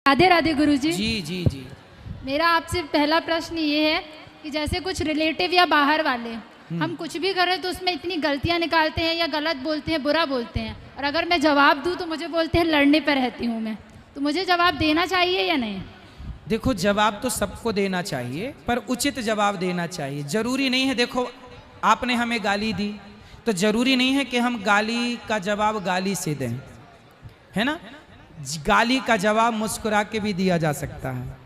राधे राधे गुरुजी। जी जी जी। मेरा आपसे पहला प्रश्न ये है कि जैसे कुछ रिलेटिव या बाहर वाले हम कुछ भी करें तो उसमें इतनी गलतियां निकालते हैं या गलत बोलते हैं, बुरा बोलते हैं, और अगर मैं जवाब दूं तो मुझे बोलते हैं लड़ने पर रहती हूँ मैं, तो मुझे जवाब देना चाहिए या नहीं? देखो, जवाब तो सबको देना चाहिए, पर उचित जवाब देना चाहिए। जरूरी नहीं है, देखो आपने हमें गाली दी तो जरूरी नहीं है कि हम गाली का जवाब गाली से दें, है ना। गाली का जवाब मुस्कुरा के भी दिया जा सकता है।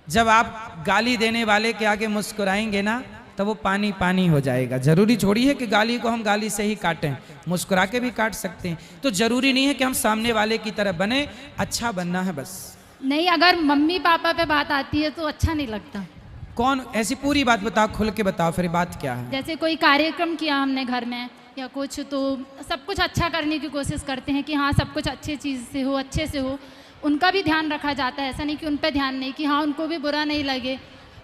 जब आप गाली देने वाले के आगे मुस्कुराएंगे ना तो वो पानी पानी हो जाएगा। जरूरी छोड़ी है कि गाली को हम गाली से ही काटें, मुस्कुरा के भी काट सकते हैं। तो जरूरी नहीं है कि हम सामने वाले की तरह बने, अच्छा बनना है बस। नहीं, अगर मम्मी पापा पे बात आती है तो अच्छा नहीं लगता। कौन? ऐसी पूरी बात बताओ, खुल के बताओ, फिर बात क्या है। जैसे कोई कार्यक्रम किया हमने घर में या कुछ, तो सब कुछ अच्छा करने की कोशिश करते हैं कि हाँ सब कुछ अच्छे चीज़ से हो, अच्छे से हो, उनका भी ध्यान रखा जाता है। ऐसा नहीं कि उन पर ध्यान नहीं, कि हाँ उनको भी बुरा नहीं लगे,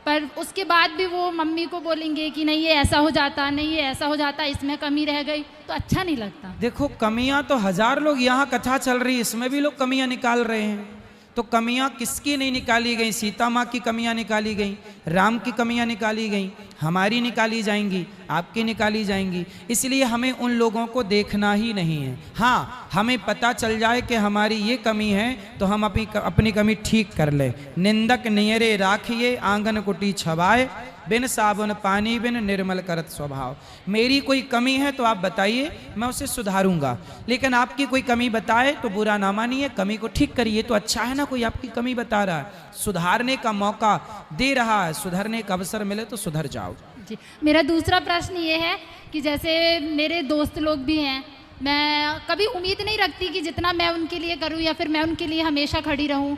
पर उसके बाद भी वो मम्मी को बोलेंगे कि नहीं ये ऐसा हो जाता, नहीं ये ऐसा हो जाता, इसमें कमी रह गई, तो अच्छा नहीं लगता। देखो, कमियां तो हजार लोग, यहाँ कथा चल रही है इसमें भी लोग कमियां निकाल रहे हैं। तो कमियां किसकी नहीं निकाली गई? सीता माँ की कमियां निकाली गई, राम की कमियां निकाली गई, हमारी निकाली जाएंगी, आपकी निकाली जाएंगी। इसलिए हमें उन लोगों को देखना ही नहीं है। हाँ, हमें पता चल जाए कि हमारी ये कमी है तो हम अपनी कमी ठीक कर ले। निंदक नियरे राखिए आंगन कुटी छवाए, बिन साबुन पानी बिन निर्मल करत स्वभाव। मेरी कोई कमी है तो आप बताइए, मैं उसे सुधारूंगा, लेकिन आपकी कोई कमी बताए तो बुरा ना मानिए, कमी को ठीक करिए। तो अच्छा है ना, कोई आपकी कमी बता रहा है, सुधारने का मौका दे रहा है, सुधरने का अवसर मिले तो सुधर जाओ। जी, मेरा दूसरा प्रश्न ये है कि जैसे मेरे दोस्त लोग भी हैं, मैं कभी उम्मीद नहीं रखती कि जितना मैं उनके लिए करूं या फिर मैं उनके लिए हमेशा खड़ी रहूं।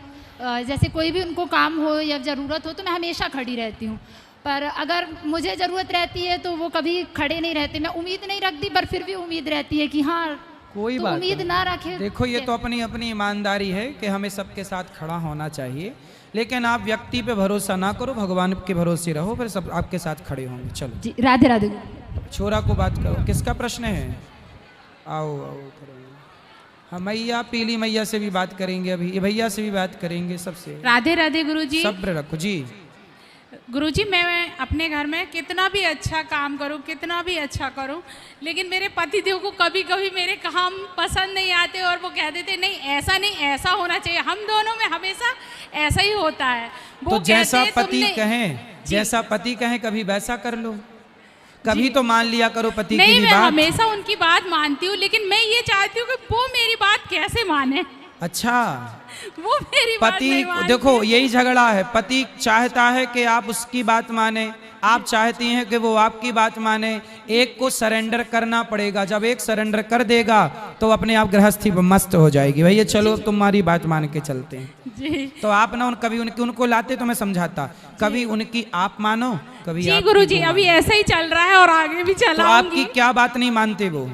जैसे कोई भी उनको काम हो या ज़रूरत हो तो मैं हमेशा खड़ी रहती हूं, पर अगर मुझे ज़रूरत रहती है तो वो कभी खड़े नहीं रहते। मैं उम्मीद नहीं रखती, पर फिर भी उम्मीद रहती है कि हाँ कोई तो बात उम्मीद ना रखे। देखो, ये तो अपनी अपनी ईमानदारी है कि हमें सबके साथ खड़ा होना चाहिए, लेकिन आप व्यक्ति पे भरोसा ना करो, भगवान के भरोसे रहो, फिर सब आपके साथ खड़े होंगे। चलो जी, राधे राधे। छोरा को बात करो, किसका प्रश्न है? आओ आओ करो। हाँ, मैया, पीली मैया से भी बात करेंगे, अभी ये भैया से भी बात करेंगे, सबसे। राधे राधे गुरुजी। सब्र रखो जी। गुरुजी, मैं अपने घर में कितना भी अच्छा काम करूं, कितना भी अच्छा करूं, लेकिन मेरे पतिदेव को कभी कभी मेरे काम पसंद नहीं आते और वो कह देते नहीं ऐसा नहीं, ऐसा होना चाहिए। हम दोनों में हमेशा ऐसा ही होता है। वो तो जैसा कहते, पति कहें, जैसा पति कहें कभी वैसा कर लो, कभी तो मान लिया करो पति की नहीं, भी मैं बात। हमेशा उनकी बात मानती हूँ, लेकिन मैं ये चाहती हूँ कि वो मेरी बात कैसे माने। अच्छा, वो मेरी बात पति नहीं मानते। देखो, यही झगड़ा है। पति चाहता है कि आप उसकी बात माने, आप चाहती हैं कि वो आपकी बात माने। एक को सरेंडर करना पड़ेगा। जब एक सरेंडर कर देगा तो अपने आप गृहस्थी मस्त हो जाएगी। भैया चलो तुम्हारी बात मान के चलते हैं जी। तो आप ना कभी उनको लाते तो मैं समझाता, कभी उनकी आप मानो, कभी जी आपकी गुरुजी, वो अभी मानो। ऐसा ही चल रहा है और आगे भी तो चलाऊंगी। आपकी क्या बात नहीं मानते वो?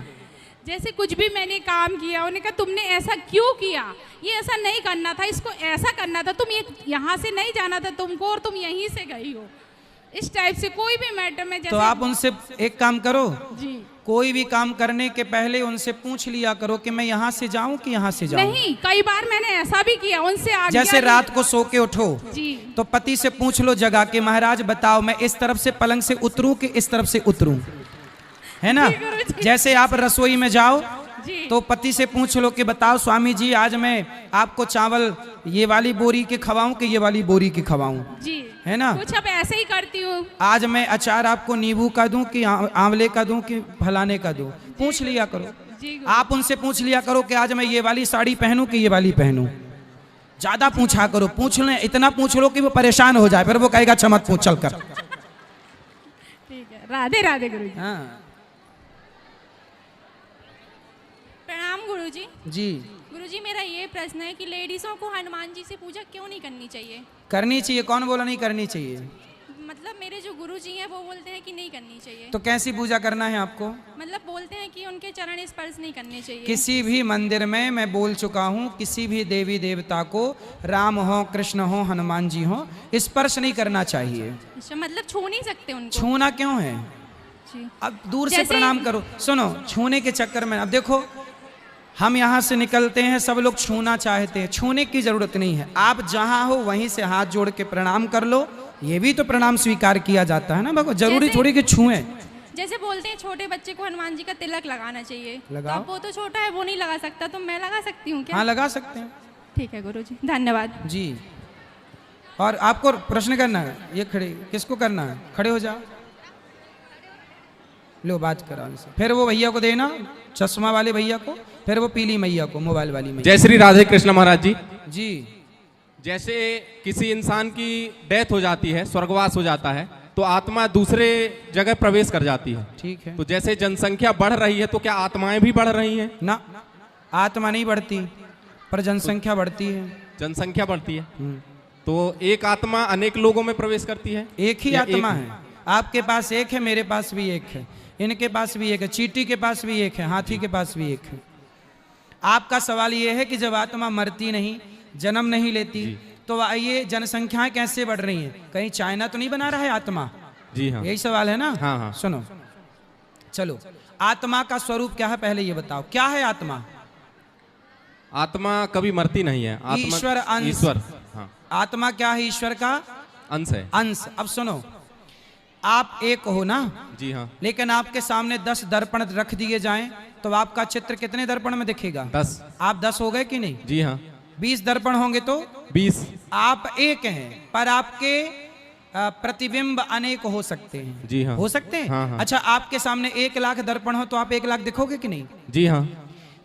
जैसे कुछ भी मैंने काम किया, उन्होंने कहा तुमने ऐसा क्यों किया, ये ऐसा नहीं करना था, इसको ऐसा करना था, तुम ये यहाँ से नहीं जाना था तुमको और तुम यहीं से गई हो। इस टाइप से कोई भी मैटर में जैसे तो आप उनसे एक काम करो, जी, कोई भी काम करने के पहले उनसे पूछ लिया करो कि मैं यहाँ से जाऊं कि यहाँ से जाऊं। नहीं, कई बार मैंने ऐसा भी किया उनसे आज्ञा जैसे ली। रात को सो के उठो जी, तो पति से पूछ लो जगा के, महाराज बताओ मैं इस तरफ से पलंग से उतरूं कि इस तरफ से उतरूं, है ना। जी, गुरुजी। जैसे आप रसोई में जाओ जी, तो पति से पूछ लो कि बताओ स्वामी जी आज मैं आपको चावल ये वाली बोरी के खवाऊं कि ये वाली बोरी के खवाऊं, जी, है ना। कुछ अब ऐसे ही करती हूँ। आज मैं अचार आपको नींबू का दूं कि आंवले का दूं कि फलाने का दूं, पूछ लिया करो। जी, आप उनसे पूछ लिया करो कि आज मैं ये वाली साड़ी पहनूं कि ये वाली पहनूं। ज्यादा पूछा करो, पूछ ले, इतना पूछ लो कि वो परेशान हो जाए, फिर वो कहेगा अच्छा मत पूछ चल कर। ठीक है, राधे राधे गुरुजी। हाँ प्रणाम गुरुजी। जी, गुरुजी, मेरा ये प्रश्न है कि लेडीज़ों को हनुमान जी से पूजा क्यों नहीं करनी चाहिए? करनी चाहिए। कौन बोला नहीं करनी चाहिए? मतलब मेरे जो गुरुजी हैं वो बोलते हैं कि नहीं करनी चाहिए। तो कैसी पूजा करना है आपको? मतलब बोलते हैं कि उनके चरण स्पर्श नहीं करने चाहिए। किसी भी मंदिर में मैं बोल चुका हूँ, किसी भी देवी देवता को, राम हो, कृष्ण हो, हनुमान जी हो, स्पर्श नहीं करना चाहिए। अच्छा, मतलब छू नहीं सकते उनको? छूना क्यों है? जी। अब दूर से जैसे- प्रणाम करो। सुनो, छूने के चक्कर में अब देखो, हम यहाँ से निकलते हैं, सब लोग छूना चाहते हैं, छूने की जरूरत नहीं है। आप जहाँ हो वहीं से हाथ जोड़ के प्रणाम कर लो, ये भी तो प्रणाम स्वीकार किया जाता है ना भगवान। जरूरी थोड़ी कि छुएं। जैसे बोलते हैं छोटे बच्चे को हनुमान जी का तिलक लगाना चाहिए, लगाओ। तो वो तो छोटा है, वो नहीं लगा सकता, तो मैं लगा सकती हूँ क्या? हाँ लगा सकते हैं। ठीक है गुरुजी, धन्यवाद जी। और आपको प्रश्न करना है, ये खड़े किसको करना है? खड़े हो जाओ, लो बात करा इनसे। फिर वो भैया को देना, चश्मा वाले भैया को, फिर वो पीली मैया को, मोबाइल वाली मैया। जय श्री राधे कृष्ण महाराज जी। जी। जैसे किसी इंसान की डेथ हो जाती है, स्वर्गवास हो जाता है, तो आत्मा दूसरे जगह प्रवेश कर जाती है। ठीक है। तो जैसे जनसंख्या बढ़ रही है, तो क्या आत्माएं भी बढ़ रही हैं? ना, आत्मा नहीं बढ़ती, पर जनसंख्या बढ़ती है। जनसंख्या बढ़ती है, तो एक आत्मा अनेक लोगों में प्रवेश करती है? एक ही या आत्मा एक है। आपके पास एक है, मेरे पास भी एक है, इनके पास भी एक है, चींटी के पास भी एक है, हाथी के पास भी एक है। आपका सवाल ये है कि जब आत्मा मरती नहीं, जन्म नहीं लेती, तो ये जनसंख्याएं कैसे बढ़ रही हैं? कहीं चाइना तो नहीं बना रहा है आत्मा? जी हाँ। यही सवाल है ना? हाँ हाँ। सुनो, चलो, आत्मा का स्वरूप क्या है पहले ये बताओ, क्या है आत्मा? आत्मा कभी मरती नहीं है। आत्मा ईश्वर अंश। ईश्वर, हाँ, आत्मा क्या है? ईश्वर का अंश है। अंश। अब सुनो, आप एक हो ना? जी हाँ। लेकिन आपके सामने 10 दर्पण रख दिए जाएं, तो आपका चित्र कितने दर्पण में दिखेगा? 10। आप 10 हो गए कि नहीं? जी हाँ। 20 दर्पण होंगे तो 20। आप एक हैं, पर आपके प्रतिबिंब अनेक हो सकते हैं। जी हाँ। हो सकते हैं। हाँ हाँ। अच्छा, आपके सामने 1 लाख दर्पण हो तो आप 1 लाख दिखोगे कि नहीं? जी हाँ।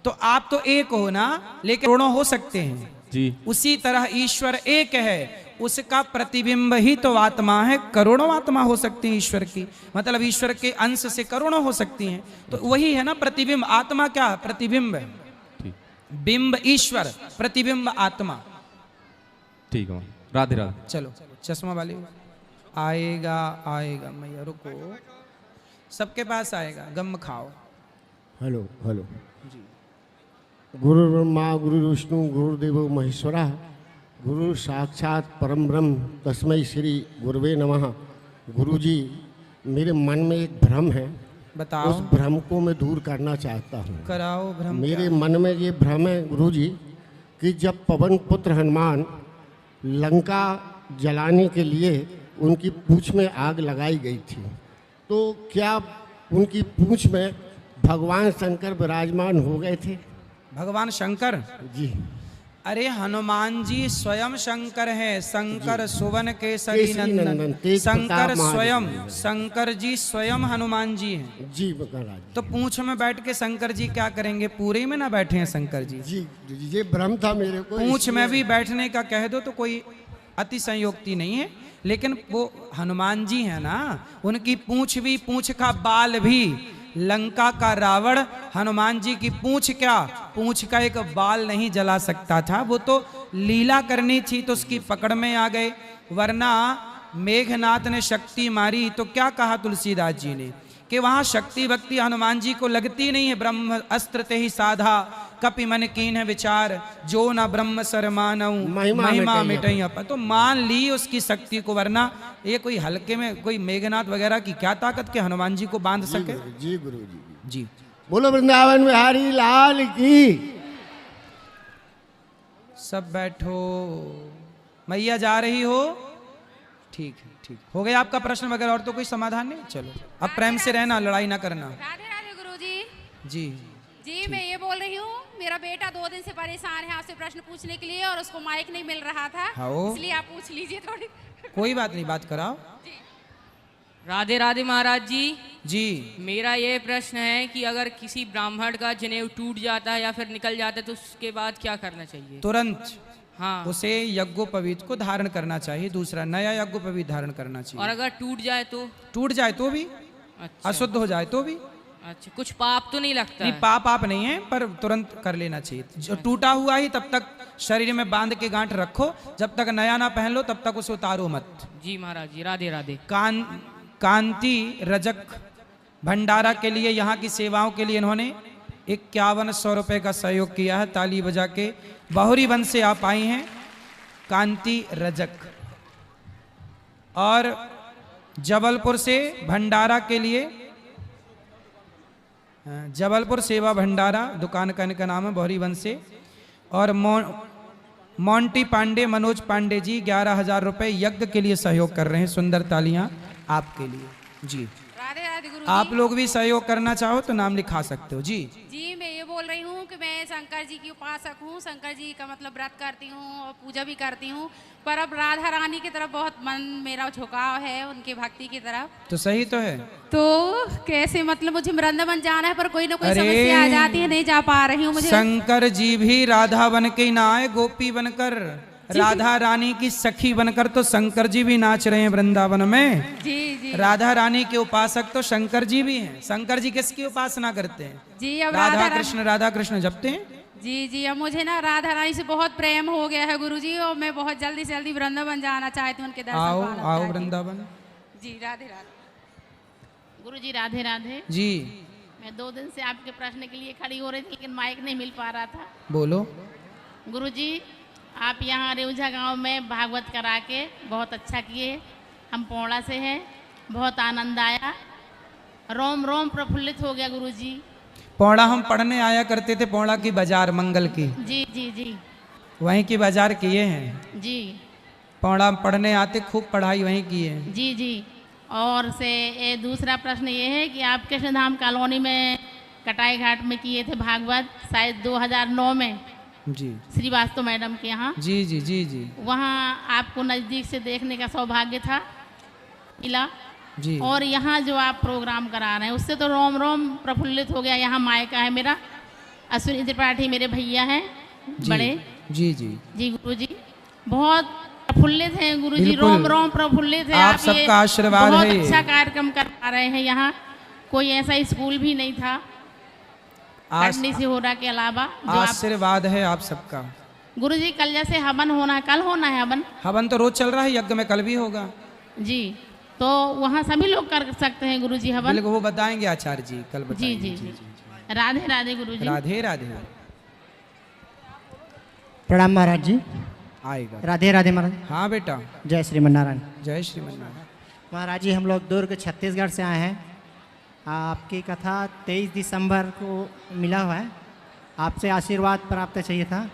तो आप तो एक हो ना, लेकिन करोड़ों हो सकते हैं। जी। उसी तरह ईश्वर एक है, उसका प्रतिबिंब ही तो आत्मा है। करोड़ों आत्मा हो सकती है ईश्वर की, मतलब ईश्वर के अंश से करोड़ों हो सकती हैं। तो वही है ना प्रतिबिंब। आत्मा क्या है? प्रतिबिंब है। बिंब ईश्वर, प्रतिबिंब आत्मा। ठीक है, राधे राधे। चलो, चश्मा वाले आएगा, आएगा मैया, रुको, सबके पास आएगा, गम खाओ। हेलो हेलो जी। गुरु ब्रह्मा गुरु विष्णु गुरुदेवो महेश्वरा, गुरु साक्षात परम ब्रह्म तस्मै श्री गुरुवे नमः। गुरुजी, मेरे मन में एक भ्रम है, बताओ। उस भ्रम को मैं दूर करना चाहता हूँ। कराओ भ्रम। मेरे मन में ये भ्रम है गुरुजी कि जब पवन पुत्र हनुमान लंका जलाने के लिए उनकी पूंछ में आग लगाई गई थी, तो क्या उनकी पूंछ में भगवान शंकर विराजमान हो गए थे? भगवान शंकर? जी। अरे हनुमान जी स्वयं शंकर हैं, शंकर सुवन केसरी केसरी नंदन। नंदन, तेज शंकर प्रताप स्वयं, महादेव। शंकर जी स्वयं हनुमान जी हैं। जी महाराज। तो पूंछ में बैठ के शंकर जी क्या करेंगे? पूरे में ना बैठे हैं शंकर जी? जी ये भ्रम था मेरे को। पूंछ में भी बैठने का कह दो तो कोई अति संयोक्ति नहीं है, लेकिन वो हनुमान जी हैं ना, उनकी पूंछ भी, पूंछ का बाल भी, लंका का रावण हनुमान जी की पूंछ क्या, पूंछ का एक बाल नहीं जला सकता था। वो तो लीला करनी थी तो उसकी पकड़ में आ गए, वरना मेघनाथ ने शक्ति मारी तो क्या कहा तुलसीदास जी ने कि वहां शक्ति भक्ति हनुमान जी को लगती नहीं है। ब्रह्म अस्त्र ते ही साधा, कपि मन कीन है विचार, जो न ब्रह्म सर मानऊ महिमा मिटई अपन। तो मान ली उसकी शक्ति को, वरना ये कोई हल्के में कोई मेघनाथ वगैरह की क्या ताकत के हनुमान जी को बांध सके? जी गुरु जी। जी। बोलो वृंदावन बिहारी लाल की। सब बैठो, मैया जा रही हो? ठीक है, ठीक हो गया आपका प्रश्न वगैरह, और तो कोई समाधान नहीं? चलो, अब प्रेम से रहना, लड़ाई ना करना। राधे राधे गुरुजी। जी जी मैं ये बोल रही हूँ, मेरा बेटा 2 दिन से परेशान है आपसे प्रश्न पूछने के लिए, और उसको माइक नहीं मिल रहा था, हाँ। इसलिए आप पूछ लीजिए थोड़ी। कोई बात नहीं, बात कराओ। राधे राधे महाराज जी। जी। मेरा ये प्रश्न है कि अगर किसी ब्राह्मण का जनेऊ टूट जाता है या फिर निकल जाता है तो उसके बाद क्या करना चाहिए? तुरंत हाँ। उसे यज्ञोपवीत को धारण करना चाहिए, दूसरा नया यज्ञोपवीत धारण करना चाहिए। और अगर टूट जाए तो? टूट जाए तो भी, अच्छा। अशुद्ध हो जाए तो भी। अच्छा, कुछ पाप तो नहीं लगता? नहीं, पाप आप नहीं है, पर तुरंत कर लेना चाहिए। जो टूटा हुआ ही तब तक शरीर में बांध के गांठ रखो, जब तक नया ना पहन लो तब तक उसे उतारो मत। जी महाराज जी, राधे राधे। कांति रजक भंडारा के लिए, यहाँ की सेवाओं के लिए इन्होंने 5100 रुपये का सहयोग किया है। ताली बजा के। बाहुरी वन से आप आई हैं, कांति रजक। और जबलपुर से भंडारा के लिए जबलपुर सेवा भंडारा दुकान का इनका नाम है, बहरी वंश से। और मोंटी पांडे, मनोज पांडे जी 11,000 रुपए यज्ञ के लिए सहयोग कर रहे हैं। सुंदर तालियां आपके लिए जी। राधे राधे गुरु आप लोग भी सहयोग करना चाहो तो नाम लिखा सकते हो जी। जी। मैं ये बोल रही हूँ कि मैं शंकर जी की उपासक हूँ, शंकर जी का मतलब व्रत करती हूँ और पूजा भी करती हूँ, पर अब राधा रानी की तरफ बहुत मन मेरा झुकाव है, उनकी भक्ति की तरफ। तो सही तो है। तो कैसे मतलब मुझे वृंदावन जाना है पर कोई ना कोई अरे, समस्या आ जाती है, नहीं जा पा रही हूँ मुझे। शंकर जी भी राधा बन के ही ना आए, गोपी बनकर, राधा रानी की सखी बनकर तो शंकर जी भी नाच रहे हैं वृंदावन में। जी जी राधा रानी के उपासक तो शंकर जी भी हैं। शंकर जी किसकी उपासना करते हैं? जी। अब राधा कृष्ण जपते हैं। जी जी। अब मुझे ना राधा रानी से बहुत प्रेम हो गया है गुरुजी, और मैं बहुत जल्दी से जल्दी वृंदावन जाना चाहती हूँ, उनके दर्शन आओ पाना आओ चाहती हूँ। वृंदावन। जी राधे राधे। गुरुजी राधे राधे। जी मैं 2 दिन से आपके प्रश्न के लिए खड़ी हो रही थी, लेकिन माइक नहीं मिल पा रहा था। बोलो। गुरुजी आप यहाँ रेउजा गांव में भागवत करा के बहुत अच्छा किए। हम पौड़ा से हैं, बहुत आनंद आया, रोम रोम प्रफुल्लित हो गया गुरुजी। पौड़ा हम पढ़ने आया करते थे, पौड़ा की बाजार मंगल की, जी जी जी वहीं की बाजार किए हैं जी पौड़ा पढ़ने आते, खूब पढ़ाई वहीं की है। जी जी। और से ये दूसरा प्रश्न ये है कि आप कृष्णधाम कॉलोनी में कटाई घाट में किए थे भागवत, शायद 2009 में जी श्रीवास्तव मैडम के यहाँ। जी जी जी जी वहाँ आपको नज़दीक से देखने का सौभाग्य था मिला। जी। और यहाँ जो आप प्रोग्राम करा रहे हैं उससे तो रोम रोम प्रफुल्लित हो गया। यहाँ मायका है मेरा, अश्विनी त्रिपाठी मेरे भैया हैं जी बड़े। जी जी जी गुरुजी बहुत प्रफुल्लित हैं गुरुजी, बिल्कुल। रोम रोम प्रफुल्लित है। आप ये सबका आशीर्वाद बहुत है ये। अच्छा कार्यक्रम कर पा रहे हैं। यहाँ कोई ऐसा स्कूल भी नहीं था कटनी से होना के अलावा। जो आप आशीर्वाद है आप सबका। गुरुजी कल जैसे हवन होना है, कल होना है हवन। हवन तो रोज चल रहा है, यज्ञ में कल भी होगा। जी। तो वहाँ सभी लोग कर सकते हैं गुरुजी हवन। बिल्कुल, वो बताएंगे आचार्य जी, कल जी बताएंगे। जी जी। राधे राधे गुरुजी। राधे राधे। प्रणाम महाराज जी। आएगा। राधे राधे महाराज। हाँ बेटा। जय श्रीमन्नारायण। जय श्रीमन्नारायण। महाराज जी हम लोग दुर्ग छत्तीसगढ़ से आए हैं। आपकी कथा 23 दिसंबर को मिला हुआ है, आपसे आशीर्वाद प्राप्त चाहिए था,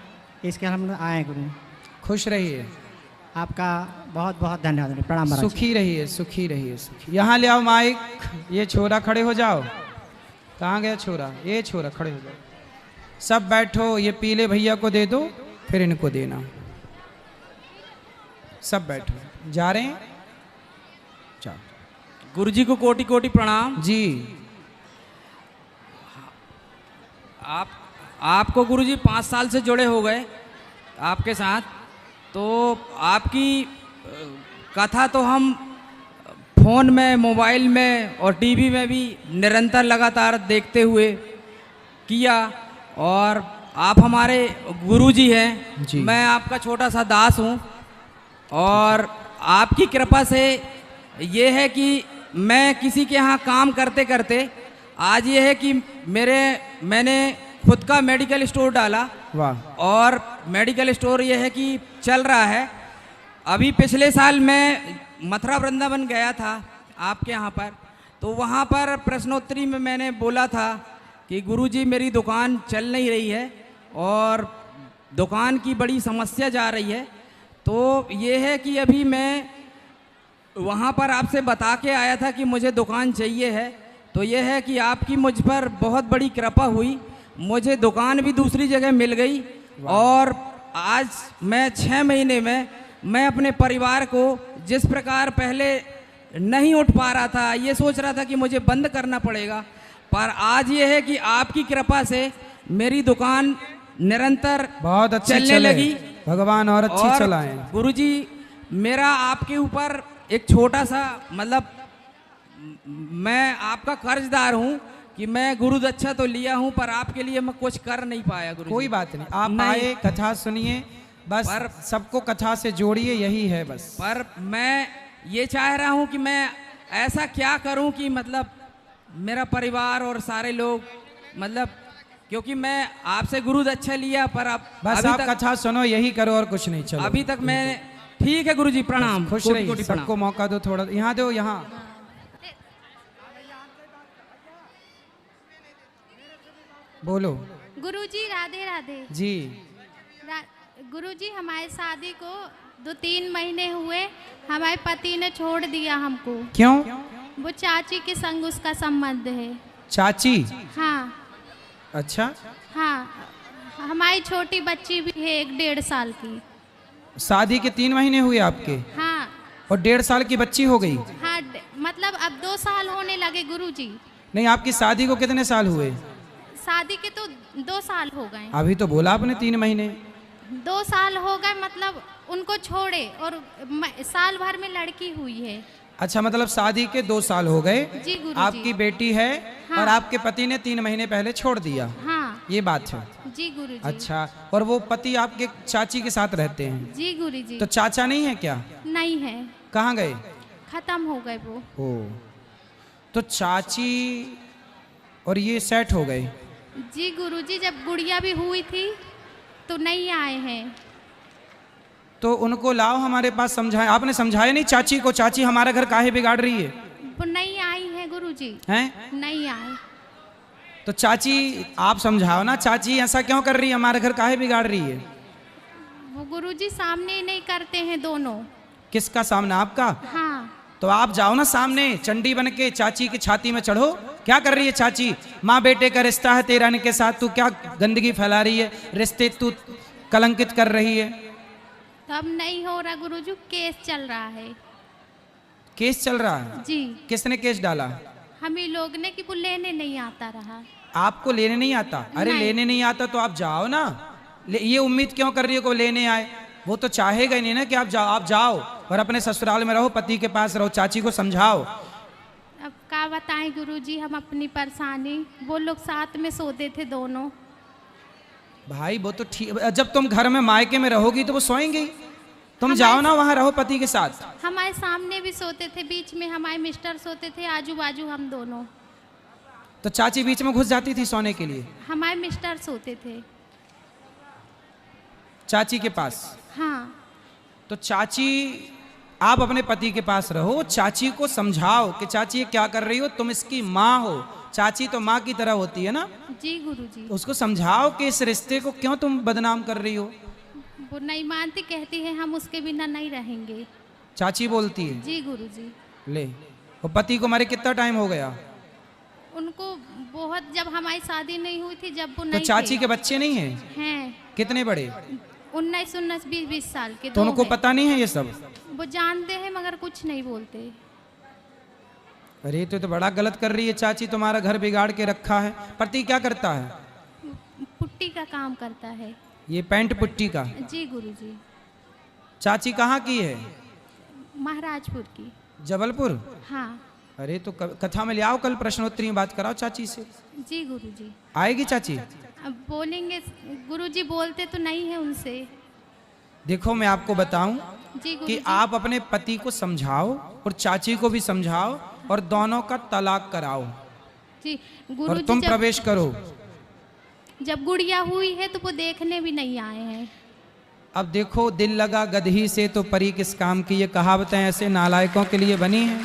इसके हम आए गुरु। खुश रहिए, आपका बहुत बहुत धन्यवाद। प्रणाम महाराज। सुखी रहिए, सुखी रहिए, सुखी। यहाँ ले आओ माइक, ये छोरा खड़े हो जाओ। कहाँ गया छोरा? ये छोरा खड़े हो जाओ। सब बैठो, ये पीले भैया को दे दो, फिर इनको देना। सब बैठो, जा रहे हैं। चलो। गुरुजी को कोटि कोटि प्रणाम जी। आपको गुरुजी 5 साल से जुड़े हो गए आपके साथ, तो आपकी कथा तो हम फोन में, मोबाइल में और टीवी में भी निरंतर लगातार देखते हुए किया, और आप हमारे गुरुजी हैं जी। मैं आपका छोटा सा दास हूँ, और आपकी कृपा से ये है कि मैं किसी के यहाँ काम करते करते आज ये है कि मैंने खुद का मेडिकल स्टोर डाला। वाह। और मेडिकल स्टोर ये है कि चल रहा है। अभी पिछले साल मैं मथुरा वृंदावन गया था आपके यहाँ पर, तो वहाँ पर प्रश्नोत्तरी में मैंने बोला था कि गुरुजी मेरी दुकान चल नहीं रही है और दुकान की बड़ी समस्या जा रही है। तो ये है कि अभी मैं वहाँ पर आपसे बता के आया था कि मुझे दुकान चाहिए है, तो ये है कि आपकी मुझ पर बहुत बड़ी कृपा हुई, मुझे दुकान भी दूसरी जगह मिल गई। और आज मैं 6 महीने में मैं अपने परिवार को जिस प्रकार पहले नहीं उठ पा रहा था, ये सोच रहा था कि मुझे बंद करना पड़ेगा, पर आज ये है कि आपकी कृपा से मेरी दुकान निरंतर बहुत अच्छी चलने लगी। भगवान और अच्छी चलाएं। गुरुजी मेरा आपके ऊपर एक छोटा सा मतलब मैं आपका कर्जदार हूँ कि मैं गुरु दक्षा तो लिया हूँ, पर आपके लिए मैं कुछ कर नहीं पाया गुरु। कोई बात नहीं, आप आए, कथा सुनिए, बस सबको कथा से जोड़िए, यही है बस। पर मैं ये चाह रहा हूँ कि मैं ऐसा क्या करूँ कि मतलब मेरा परिवार और सारे लोग मतलब, क्योंकि मैं आपसे गुरु दक्षा लिया, पर अब बस अभी आप तक कथा सुनो, यही करो और कुछ नहीं। चलो अभी तक मैं ठीक है गुरुजी, प्रणाम। खुश कोटि रहिए, कोटि प्रणाम। सबको मौका दो थोड़ा। यहाँ दो, यहाँ बोलो। गुरुजी राधे राधे। जी। गुरुजी हमारी शादी को 2-3 महीने हुए, हमारे पति ने छोड़ दिया हमको। क्यों? वो चाची के संग उसका संबंध है। चाची? हाँ। अच्छा। हाँ, हमारी छोटी बच्ची भी है 1-1.5 साल की। शादी के 3 महीने हुए आपके? हाँ। और 1.5 साल की बच्ची हो गई? हाँ, मतलब अब 2 साल होने लगे गुरुजी। नहीं, आपकी शादी को कितने साल हुए? शादी के तो 2 साल हो गए। अभी तो बोला आपने 3 महीने। 2 साल हो गए, मतलब उनको छोड़े और साल भर में लड़की हुई है। अच्छा, मतलब शादी के 2 साल हो गए। जी गुरुजी। आपकी बेटी है। हाँ। और आपके पति ने 3 महीने पहले छोड़ दिया। हाँ। ये बात है। जी गुरुजी। अच्छा, और वो पति आपके चाची के साथ रहते हैं? जी गुरुजी। तो चाचा नहीं है क्या? नहीं है। कहाँ गए? खत्म हो गए वो। ओ, तो चाची और ये सेट हो गए? जी गुरुजी, जब गुड़िया भी हुई थी तो नहीं आए हैं। तो उनको लाओ हमारे पास, समझाए। आपने समझाया नहीं चाची को? चाची हमारा घर काहे बिगाड़ रही है? वो नहीं आई है गुरुजी। हैं? नहीं आए। तो चाची आप समझाओ ना, चाची ऐसा क्यों कर रही है, हमारा घर काहे बिगाड़ रही है? वो गुरुजी सामने नहीं करते हैं दोनों। किसका सामना? आपका? हाँ। तो आप जाओ ना सामने, चंडी बन के चाची की छाती में चढ़ो। क्या कर रही है चाची? माँ बेटे का रिश्ता है तेरा इनके साथ, तू क्या गंदगी फैला रही है, रिश्ते तू कलंकित कर रही है। तब नहीं हो रहा गुरुजी, केस चल रहा है। केस चल रहा है? जी। किसने केस डाला? हम ही लोग ने, कि वो लेने नहीं आता रहा। आपको लेने नहीं आता? अरे नहीं। लेने नहीं आता तो आप जाओ ना। ये उम्मीद क्यों कर रही है को लेने आए? वो तो चाहेगा ही नहीं ना कि आप जाओ। आप जाओ और अपने ससुराल में रहो, पति के पास रहो, चाची को समझाओ। अब क्या बताएं गुरुजी हम अपनी परेशानी। वो लोग साथ में सोते थे दोनों। भाई वो तो ठीक, जब तुम घर में मायके में रहोगी तो वो सोएंगे। तुम जाओ ना वहां रहो पति के साथ। हमारे सामने भी सोते थे, बीच में हमारे मिस्टर सोते थे, आजू बाजू हम दोनों। तो चाची बीच में घुस जाती थी सोने के लिए? हमारे मिस्टर सोते थे चाची के पास? हाँ। तो चाची, आप अपने पति के पास रहो, चाची को समझाओ कि चाची ये क्या कर रही हो, तुम इसकी माँ हो। चाची तो माँ की तरह होती है ना? जी गुरुजी। उसको समझाओ कि इस रिश्ते को क्यों तुम बदनाम कर रही हो। वो नहीं मानती, कहती है हम उसके बिना नहीं रहेंगे। चाची बोलती है? जी गुरुजी। ले, वो पति को मरे कितना टाइम हो गया? उनको बहुत, जब हमारी शादी नहीं हुई थी, जब वो तो नहीं चाची थे। के बच्चे नहीं हैं? हैं। कितने बड़े? 19, 20 साल के। तो 2 उनको हैं। पता नहीं है ये सब? वो जानते हैं मगर कुछ नहीं बोलते। अरे तो बड़ा गलत कर रही है चाची, तुम्हारा घर बिगाड़ के रखा है। पति क्या करता है? पुट्टी का काम करता है। ये पैंट पुट्टी का? जी गुरुजी। चाची कहाँ की है? महाराजपुर की। जबलपुर? हाँ। अरे तो कथा में ले आओ, कल प्रश्नोत्तरी में बात कराओ चाची से। जी गुरुजी। आएगी चाची? अब बोलेंगे गुरुजी, बोलते तो नहीं है उनसे। देखो मैं आपको बताऊं जी कि गुरुजी। आप अपने पति को समझाओ और चाची को भी समझाओ और दोनों का तलाक कराओ जी और गुरुजी। तुम प्रवेश करो। जब गुड़िया हुई है तो वो देखने भी नहीं आए हैं। अब देखो, दिल लगा गदही से तो परी किस काम की, ये कहावतें ऐसे नालायकों के लिए बनी हैं।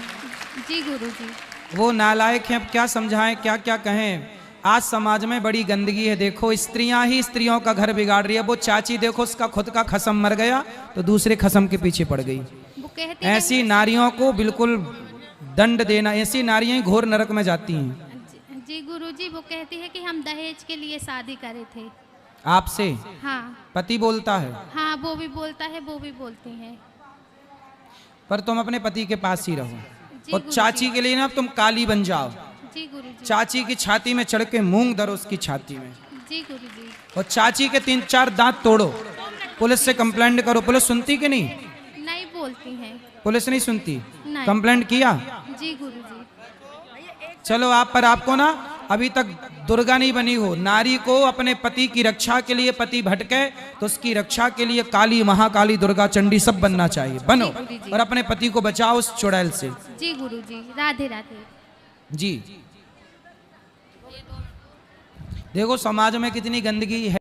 जी गुरुजी। वो नालायक हैं, अब क्या समझाएं, क्या क्या कहें। आज समाज में बड़ी गंदगी है। देखो, स्त्रियां ही स्त्रियों का घर बिगाड़ रही है। वो चाची देखो, उसका खुद का खसम मर गया तो दूसरे खसम के पीछे पड़ गई। वो कहते ऐसी नारियों को बिल्कुल दंड देना, ऐसी नारियां ही घोर नरक में जाती हैं। जी गुरुजी, वो कहती है कि हम दहेज के लिए शादी करे थे। आपसे? हाँ। पति बोलता है? हाँ, वो भी बोलता है, वो भी बोलते हैं। पर तुम अपने पति के पास ही रहो जी और गुरुजी। चाची के लिए ना तुम काली बन जाओ। जी गुरुजी। चाची की छाती में चढ़ के मूंग धरो उसकी छाती में जी गुरुजी। और चाची के 3-4 दांत तोड़ो। पुलिस से कंप्लेंट करो। पुलिस सुनती कि नहीं? नहीं बोलती हैं। पुलिस नहीं सुनती? नहीं। कंप्लेंट किया? जी गुरुजी। चलो, आप पर आपको ना अभी तक दुर्गा नहीं बनी हो। नारी को अपने पति की रक्षा के लिए, पति भटके तो उसकी रक्षा के लिए काली, महाकाली, दुर्गा, चंडी सब बनना चाहिए। बनो और अपने पति को बचाओ उस चुड़ैल से। जी गुरुजी। राधे राधे। जी। देखो समाज में कितनी गंदगी है।